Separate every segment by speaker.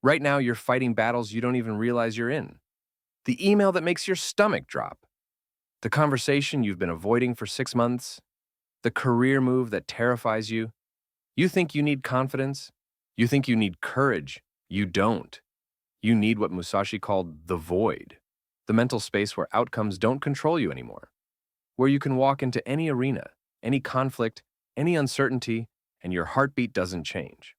Speaker 1: Right now, you're fighting battles you don't even realize you're in. The email that makes your stomach drop. The conversation you've been avoiding for 6 months. The career move that terrifies you. You think you need confidence. You think you need courage. You don't. You need what Musashi called the void, the mental space where outcomes don't control you anymore, where you can walk into any arena, any conflict, any uncertainty, and your heartbeat doesn't change.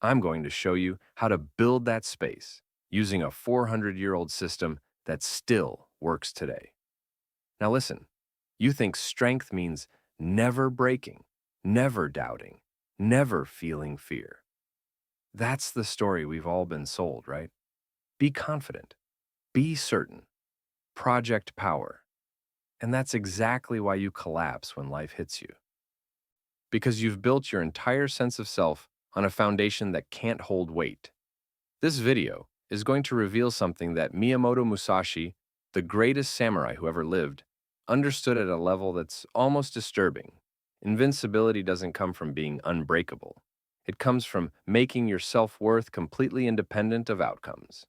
Speaker 1: I'm going to show you how to build that space using a 400-year-old system that still works today. Now listen, you think strength means never breaking, never doubting, never feeling fear. That's the story we've all been sold, right? Be confident, be certain, project power. And that's exactly why you collapse when life hits you. Because you've built your entire sense of self on a foundation that can't hold weight. This video is going to reveal something that Miyamoto Musashi, the greatest samurai who ever lived, understood at a level that's almost disturbing. Invincibility doesn't come from being unbreakable. It comes from making your self-worth completely independent of outcomes.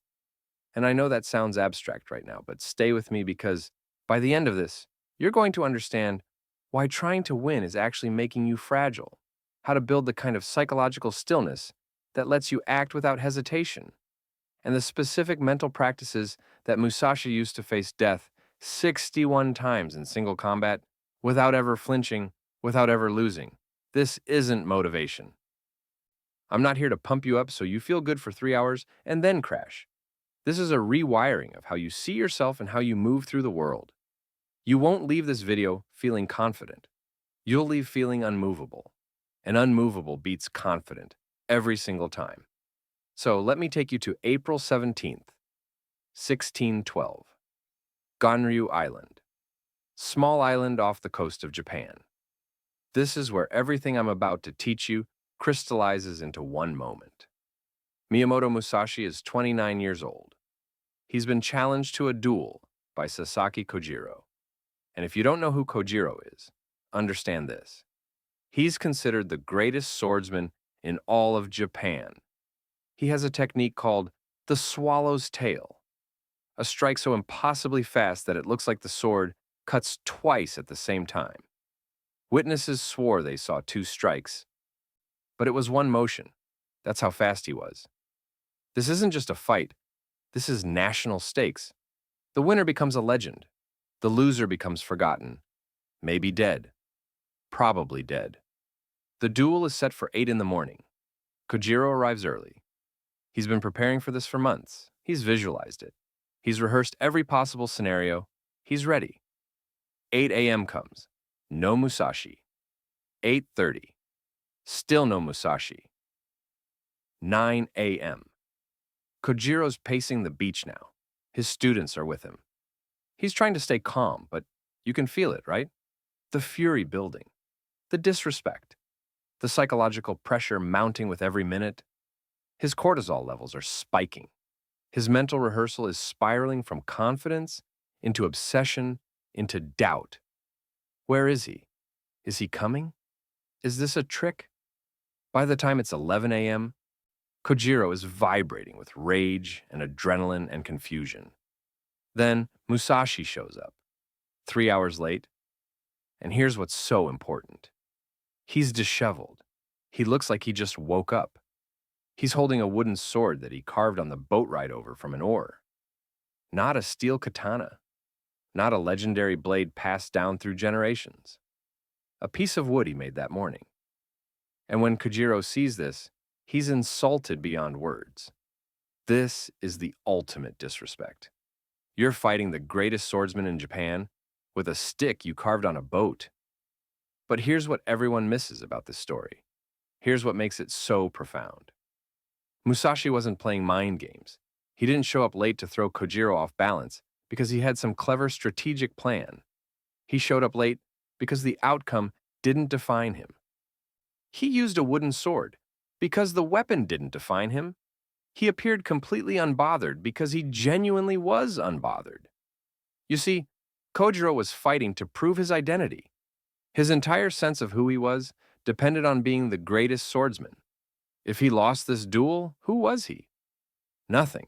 Speaker 1: And I know that sounds abstract right now, but stay with me because by the end of this, you're going to understand why trying to win is actually making you fragile, how to build the kind of psychological stillness that lets you act without hesitation, and the specific mental practices that Musashi used to face death 61 times in single combat without ever flinching, without ever losing. This isn't motivation. I'm not here to pump you up so you feel good for 3 hours and then crash. This is a rewiring of how you see yourself and how you move through the world. You won't leave this video feeling confident. You'll leave feeling unmovable. And unmovable beats confident every single time. So let me take you to April 17th, 1612. Ganryu Island. Small island off the coast of Japan. This is where everything I'm about to teach you crystallizes into one moment. Miyamoto Musashi is 29 years old. He's been challenged to a duel by Sasaki Kojiro. And if you don't know who Kojiro is, understand this. He's considered the greatest swordsman in all of Japan. He has a technique called the swallow's tail, a strike so impossibly fast that it looks like the sword cuts twice at the same time. Witnesses swore they saw two strikes, but it was one motion. That's how fast he was. This isn't just a fight. This is national stakes. The winner becomes a legend. The loser becomes forgotten. Maybe dead. Probably dead. The duel is set for 8 in the morning. Kojiro arrives early. He's been preparing for this for months. He's visualized it. He's rehearsed every possible scenario. He's ready. 8 a.m. comes. No Musashi. 8:30. Still no Musashi. 9 a.m. Kojiro's pacing the beach now. His students are with him. He's trying to stay calm, but you can feel it, right? The fury building. The disrespect. The psychological pressure mounting with every minute. His cortisol levels are spiking. His mental rehearsal is spiraling from confidence into obsession into doubt. Where is he? Is he coming? Is this a trick? By the time it's 11 a.m., Kojiro is vibrating with rage and adrenaline and confusion. Then Musashi shows up, 3 hours late. And here's what's so important. He's disheveled. He looks like he just woke up. He's holding a wooden sword that he carved on the boat ride over from an oar. Not a steel katana. Not a legendary blade passed down through generations. A piece of wood he made that morning. And when Kojiro sees this, he's insulted beyond words. This is the ultimate disrespect. You're fighting the greatest swordsman in Japan with a stick you carved on a boat. But here's what everyone misses about this story. Here's what makes it so profound. Musashi wasn't playing mind games. He didn't show up late to throw Kojiro off balance because he had some clever strategic plan. He showed up late because the outcome didn't define him. He used a wooden sword because the weapon didn't define him. He appeared completely unbothered because he genuinely was unbothered. You see, Kojiro was fighting to prove his identity. His entire sense of who he was depended on being the greatest swordsman. If he lost this duel, who was he? Nothing.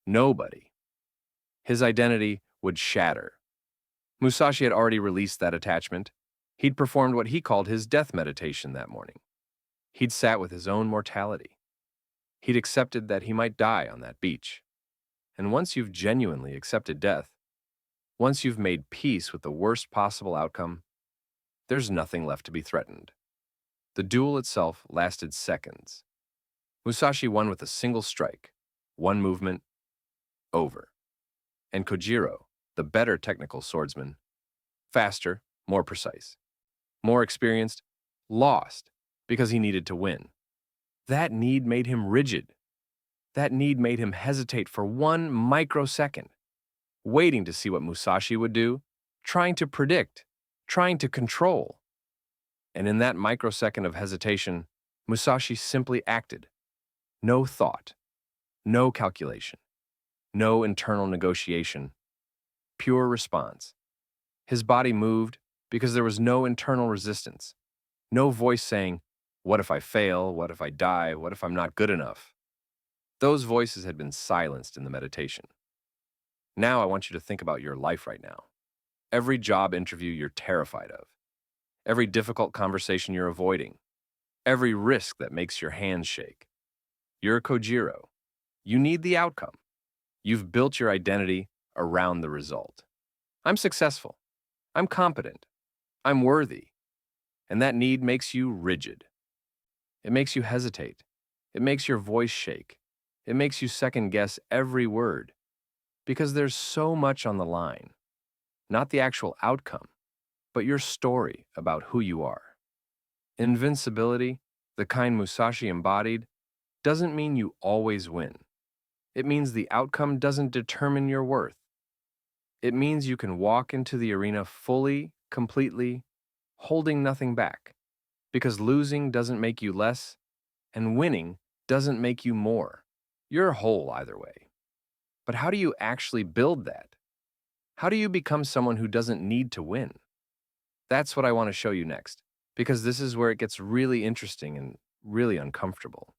Speaker 1: Nobody. His identity would shatter. Musashi had already released that attachment. He'd performed what he called his death meditation that morning. He'd sat with his own mortality. He'd accepted that he might die on that beach. And once you've genuinely accepted death, once you've made peace with the worst possible outcome, there's nothing left to be threatened. The duel itself lasted seconds. Musashi won with a single strike, one movement, over. And Kojiro, the better technical swordsman, faster, more precise, more experienced, lost because he needed to win. That need made him rigid. That need made him hesitate for 1 microsecond, waiting to see what Musashi would do, trying to predict, trying to control. And in that microsecond of hesitation, Musashi simply acted. No thought, no calculation, no internal negotiation, pure response. His body moved because there was no internal resistance, no voice saying, "What if I fail? What if I die? What if I'm not good enough?" Those voices had been silenced in the meditation. Now I want you to think about your life right now. Every job interview you're terrified of, every difficult conversation you're avoiding, every risk that makes your hands shake. You're a Kojiro. You need the outcome. You've built your identity around the result. I'm successful. I'm competent. I'm worthy. And that need makes you rigid. It makes you hesitate. It makes your voice shake. It makes you second-guess every word. Because there's so much on the line. Not the actual outcome, but your story about who you are. Invincibility, the kind Musashi embodied, doesn't mean you always win. It means the outcome doesn't determine your worth. It means you can walk into the arena fully, completely, holding nothing back. Because losing doesn't make you less, and winning doesn't make you more. You're whole either way. But how do you actually build that? How do you become someone who doesn't need to win? That's what I want to show you next, because this is where it gets really interesting and really uncomfortable.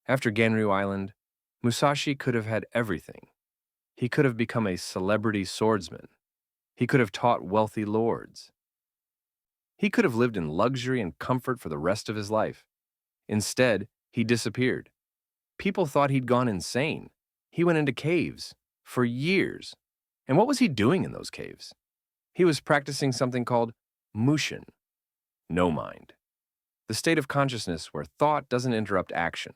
Speaker 1: After Ganryu Island, Musashi could have had everything. He could have become a celebrity swordsman. He could have taught wealthy lords. He could have lived in luxury and comfort for the rest of his life. Instead, he disappeared. People thought he'd gone insane. He went into caves for years. And what was he doing in those caves? He was practicing something called mushin, no mind. The state of consciousness where thought doesn't interrupt action,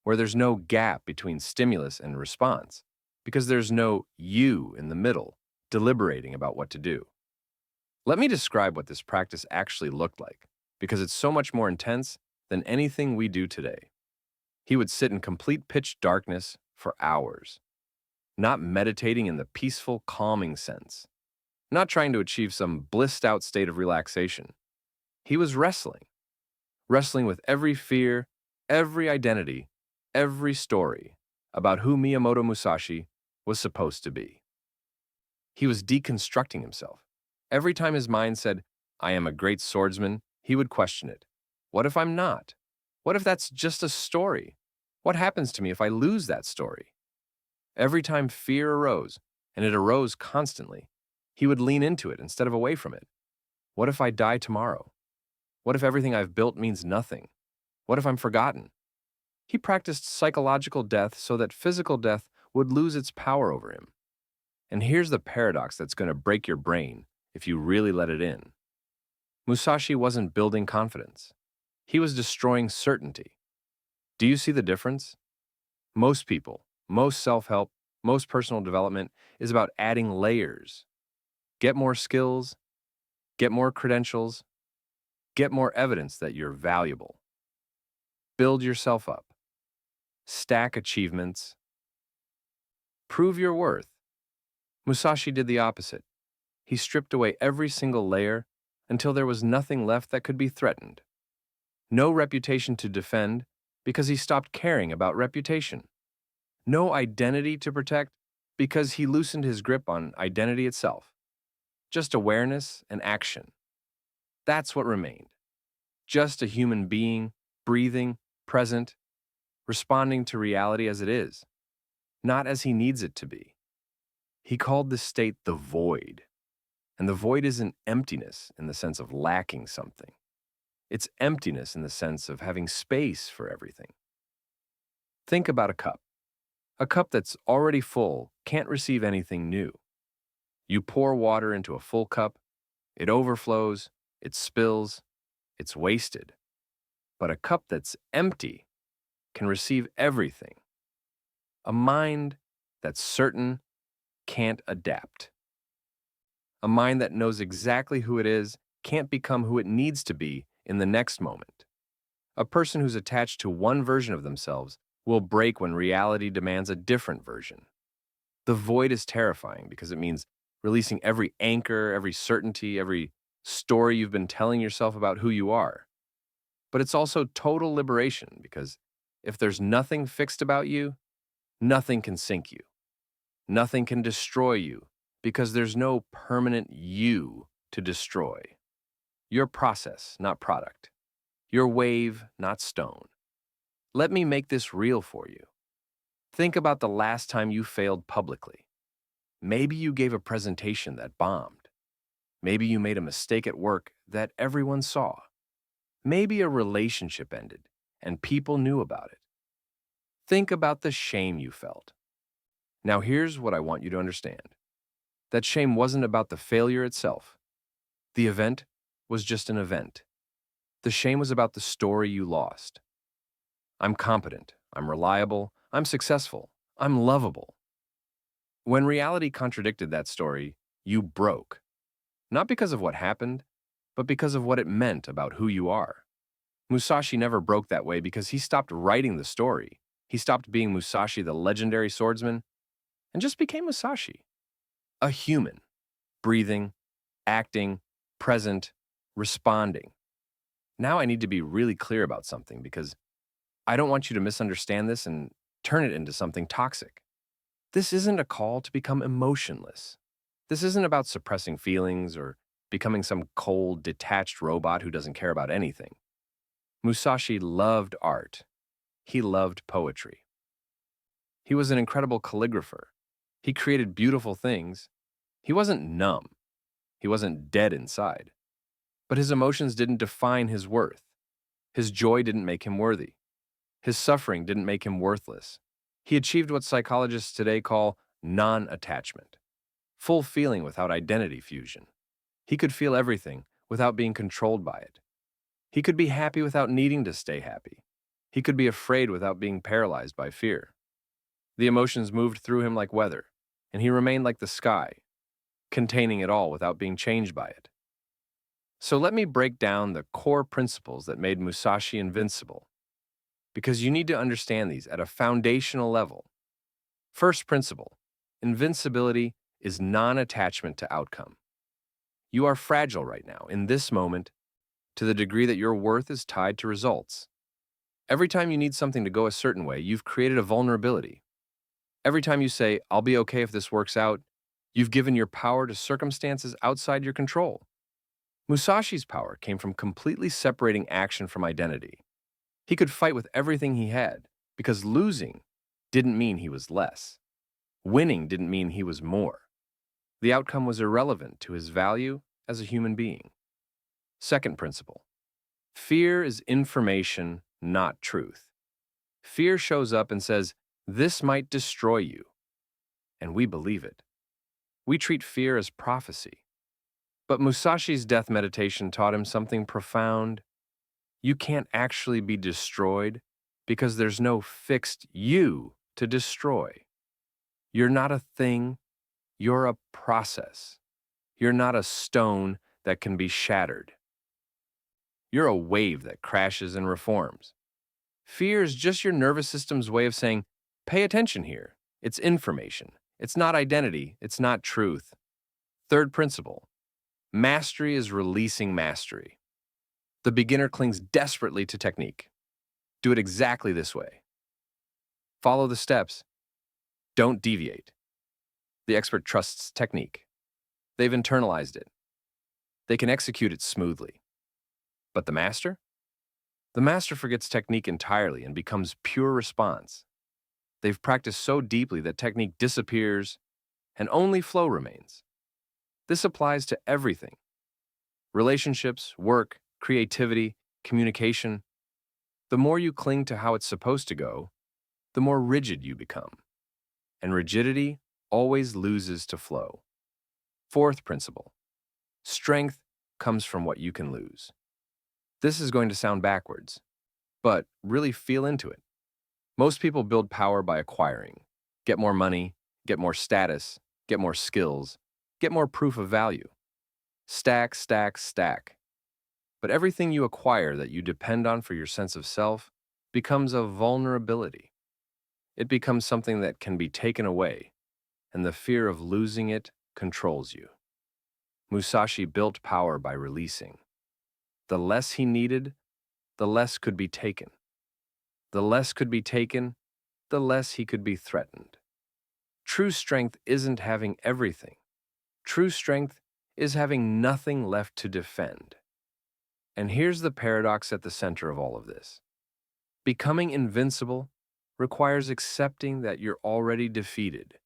Speaker 1: where there's no gap between stimulus and response, because there's no you in the middle deliberating about what to do. Let me describe what this practice actually looked like, because it's so much more intense than anything we do today. He would sit in complete pitch darkness for hours, not meditating in the peaceful, calming sense, not trying to achieve some blissed-out state of relaxation. He was wrestling with every fear, every identity, every story about who Miyamoto Musashi was supposed to be. He was deconstructing himself. Every time his mind said, "I am a great swordsman," he would question it. What if I'm not? What if that's just a story? What happens to me if I lose that story? Every time fear arose, and it arose constantly, he would lean into it instead of away from it. What if I die tomorrow? What if everything I've built means nothing? What if I'm forgotten? He practiced psychological death so that physical death would lose its power over him. And here's the paradox that's going to break your brain if you really let it in. Musashi wasn't building confidence. He was destroying certainty. Do you see the difference? Most people, most self-help, most personal development is about adding layers. Get more skills, get more credentials, get more evidence that you're valuable. Build yourself up. Stack achievements. Prove your worth. Musashi did the opposite. He stripped away every single layer until there was nothing left that could be threatened. No reputation to defend because he stopped caring about reputation. No identity to protect because he loosened his grip on identity itself. Just awareness and action. That's what remained. Just a human being, breathing, present, responding to reality as it is. not as he needs it to be. He called this state the void. And the void isn't emptiness in the sense of lacking something. It's emptiness in the sense of having space for everything. Think about a cup. A cup that's already full can't receive anything new. You pour water into a full cup, it overflows, it spills, it's wasted. But a cup that's empty can receive everything. A mind that's certain can't adapt. A mind that knows exactly who it is can't become who it needs to be in the next moment. A person who's attached to one version of themselves will break when reality demands a different version. The void is terrifying because it means releasing every anchor, every certainty, every story you've been telling yourself about who you are. But it's also total liberation because if there's nothing fixed about you, nothing can sink you. Nothing can destroy you because there's no permanent you to destroy. You're process, not product. You're wave, not stone. Let me make this real for you. Think about the last time you failed publicly. Maybe you gave a presentation that bombed. Maybe you made a mistake at work that everyone saw. Maybe a relationship ended and people knew about it. Think about the shame you felt. Now here's what I want you to understand. That shame wasn't about the failure itself. The event was just an event. The shame was about the story you lost. I'm competent, I'm reliable, I'm successful, I'm lovable. When reality contradicted that story, you broke. Not because of what happened, but because of what it meant about who you are. Musashi never broke that way because he stopped writing the story. He stopped being Musashi, the legendary swordsman, and just became Musashi. A human, breathing, acting, present, responding. Now I need to be really clear about something because I don't want you to misunderstand this and turn it into something toxic. This isn't a call to become emotionless. This isn't about suppressing feelings or becoming some cold, detached robot who doesn't care about anything. Musashi loved art. He loved poetry. He was an incredible calligrapher. He created beautiful things. He wasn't numb. He wasn't dead inside. But his emotions didn't define his worth. His joy didn't make him worthy. His suffering didn't make him worthless. He achieved what psychologists today call non-attachment, full feeling without identity fusion. He could feel everything without being controlled by it. He could be happy without needing to stay happy. He could be afraid without being paralyzed by fear. The emotions moved through him like weather, and he remained like the sky, containing it all without being changed by it. So let me break down the core principles that made Musashi invincible, because you need to understand these at a foundational level. First principle, invincibility is non-attachment to outcome. You are fragile right now, in this moment, to the degree that your worth is tied to results. Every time you need something to go a certain way, you've created a vulnerability. Every time you say, "I'll be okay if this works out," you've given your power to circumstances outside your control. Musashi's power came from completely separating action from identity. He could fight with everything he had, because losing didn't mean he was less. Winning didn't mean he was more. The outcome was irrelevant to his value as a human being. Second principle, fear is information, not truth. Fear shows up and says, "This might destroy you," and we believe it. We treat fear as prophecy. But Musashi's death meditation taught him something profound. You can't actually be destroyed because there's no fixed you to destroy. You're not a thing, you're a process. You're not a stone that can be shattered. You're a wave that crashes and reforms. Fear is just your nervous system's way of saying, "Pay attention here. It's information. It's not identity. It's not truth." Third principle, mastery is releasing mastery. The beginner clings desperately to technique. Do it exactly this way. Follow the steps. Don't deviate. The expert trusts technique. They've internalized it. They can execute it smoothly. But the master? The master forgets technique entirely and becomes pure response. They've practiced so deeply that technique disappears and only flow remains. This applies to everything: relationships, work, creativity, communication. The more you cling to how it's supposed to go, the more rigid you become. And rigidity always loses to flow. Fourth principle: strength comes from what you can lose. This is going to sound backwards, but really feel into it. Most people build power by acquiring. Get more money, get more status, get more skills, get more proof of value. Stack, stack, stack. But everything you acquire that you depend on for your sense of self becomes a vulnerability. It becomes something that can be taken away, and the fear of losing it controls you. Musashi built power by releasing. The less he needed, the less could be taken. The less could be taken, the less he could be threatened. True strength isn't having everything. True strength is having nothing left to defend. And here's the paradox at the center of all of this. Becoming invincible requires accepting that you're already defeated.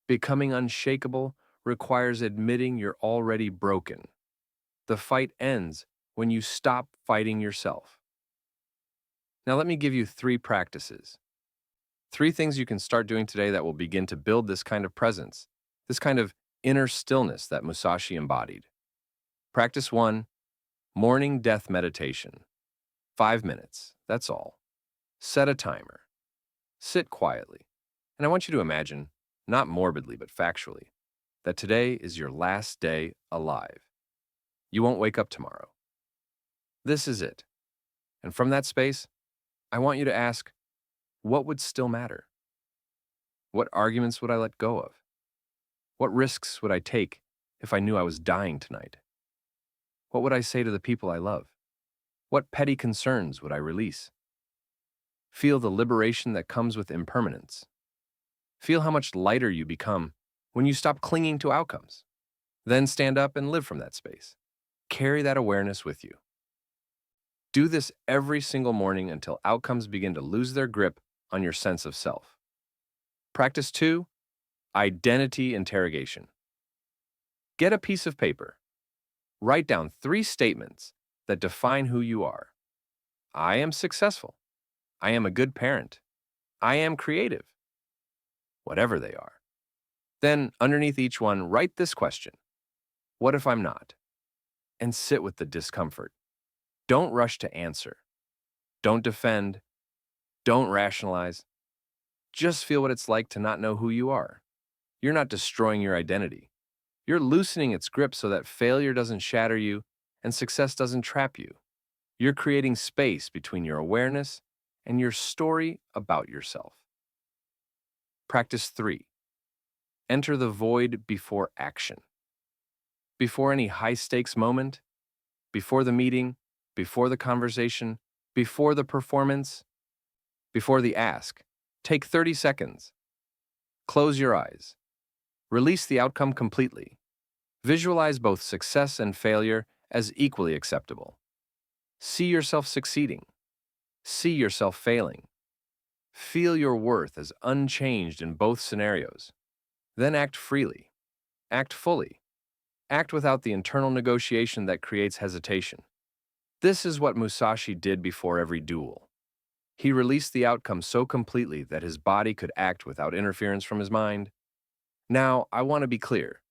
Speaker 1: Becoming unshakable requires admitting you're already broken. The fight ends when you stop fighting yourself. Now let me give you 3 practices. 3 things you can start doing today that will begin to build this kind of presence, this kind of inner stillness that Musashi embodied. Practice 1, morning death meditation. 5 minutes, that's all. Set a timer. Sit quietly. And I want you to imagine, not morbidly but factually, that today is your last day alive. You won't wake up tomorrow. This is it. And from that space, I want you to ask, what would still matter? What arguments would I let go of? What risks would I take if I knew I was dying tonight? What would I say to the people I love? What petty concerns would I release? Feel the liberation that comes with impermanence. Feel how much lighter you become when you stop clinging to outcomes. Then stand up and live from that space. Carry that awareness with you. Do this every single morning until outcomes begin to lose their grip on your sense of self. Practice 2, identity interrogation. Get a piece of paper. Write down 3 statements that define who you are. I am successful. I am a good parent. I am creative. Whatever they are. Then, underneath each one, write this question: what if I'm not? And sit with the discomfort. Don't rush to answer. Don't defend. Don't rationalize. Just feel what it's like to not know who you are. You're not destroying your identity. You're loosening its grip so that failure doesn't shatter you and success doesn't trap you. You're creating space between your awareness and your story about yourself. Practice 3. Enter the void before action. Before any high-stakes moment, before the meeting, before the conversation, before the performance, before the ask, take 30 seconds. Close your eyes. Release the outcome completely. Visualize both success and failure as equally acceptable. See yourself succeeding. See yourself failing. Feel your worth as unchanged in both scenarios. Then act freely. Act fully. Act without the internal negotiation that creates hesitation. This is what Musashi did before every duel. He released the outcome so completely that his body could act without interference from his mind. Now, I want to be clear.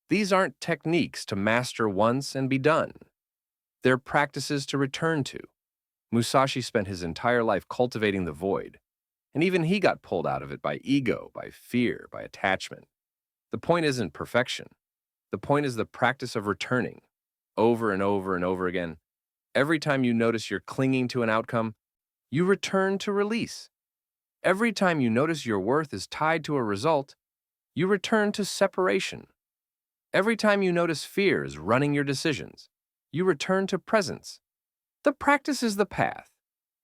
Speaker 1: These aren't techniques to master once and be done. They're practices to return to. Musashi spent his entire life cultivating the void, and even he got pulled out of it by ego, by fear, by attachment. The point isn't perfection. The point is the practice of returning, over and over and over again. Every time you notice you're clinging to an outcome, you return to release. Every time you notice your worth is tied to a result, you return to separation. Every time you notice fear is running your decisions, you return to presence. The practice is the path.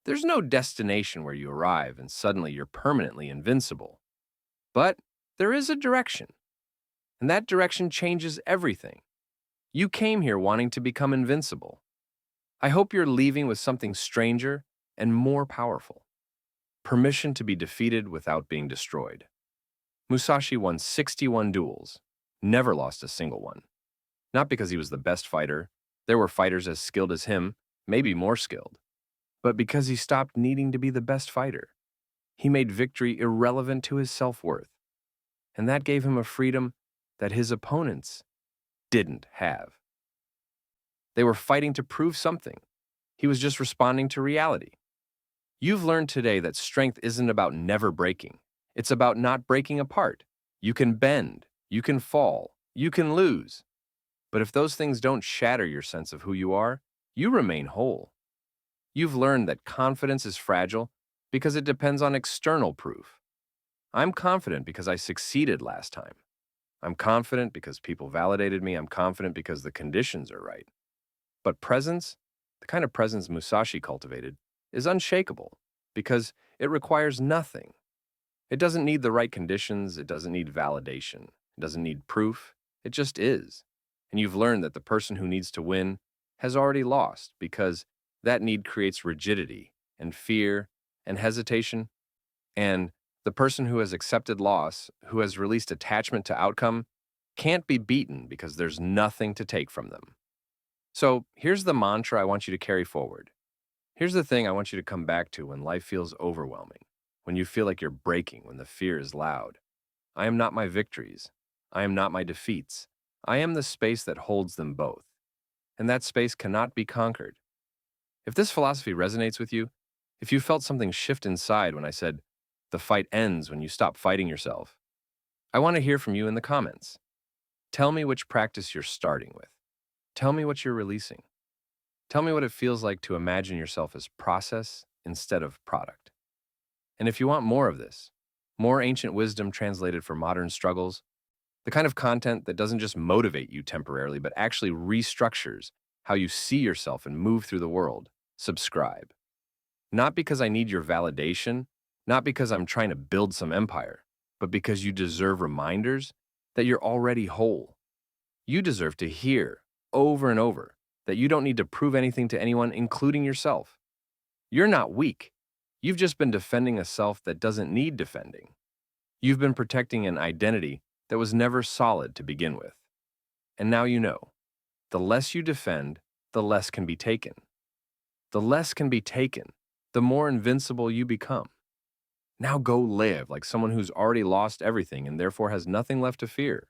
Speaker 1: There's no destination where you arrive and suddenly you're permanently invincible. But there is a direction, and that direction changes everything. You came here wanting to become invincible. I hope you're leaving with something stranger and more powerful. permission to be defeated without being destroyed. Musashi won 61 duels, never lost a single one. Not because he was the best fighter, there were fighters as skilled as him, maybe more skilled, but because he stopped needing to be the best fighter. He made victory irrelevant to his self-worth, and that gave him a freedom that his opponents didn't have. They were fighting to prove something. He was just responding to reality. You've learned today that strength isn't about never breaking. It's about not breaking apart. You can bend, you can fall, you can lose. But if those things don't shatter your sense of who you are, you remain whole. You've learned that confidence is fragile because it depends on external proof. I'm confident because I succeeded last time. I'm confident because people validated me. I'm confident because the conditions are right. But presence, the kind of presence Musashi cultivated, is unshakable because it requires nothing. It doesn't need the right conditions. It doesn't need validation. It doesn't need proof. It just is. And you've learned that the person who needs to win has already lost because that need creates rigidity and fear and hesitation. And the person who has accepted loss, who has released attachment to outcome, can't be beaten because there's nothing to take from them. So here's the mantra I want you to carry forward. Here's the thing I want you to come back to when life feels overwhelming, when you feel like you're breaking, when the fear is loud. I am not my victories. I am not my defeats. I am the space that holds them both. And that space cannot be conquered. If this philosophy resonates with you, if you felt something shift inside when I said, the fight ends when you stop fighting yourself, I want to hear from you in the comments. Tell me which practice you're starting with. Tell me what you're releasing. Tell me what it feels like to imagine yourself as process instead of product. And if you want more of this, more ancient wisdom translated for modern struggles, the kind of content that doesn't just motivate you temporarily, but actually restructures how you see yourself and move through the world, subscribe. Not because I need your validation, not because I'm trying to build some empire, but because you deserve reminders that you're already whole. You deserve to hear over and over that you don't need to prove anything to anyone, including yourself. You're not weak. You've just been defending a self that doesn't need defending. You've been protecting an identity that was never solid to begin with. And now you know, the less you defend, the less can be taken. The less can be taken, the more invincible you become. Now go live like someone who's already lost everything and therefore has nothing left to fear.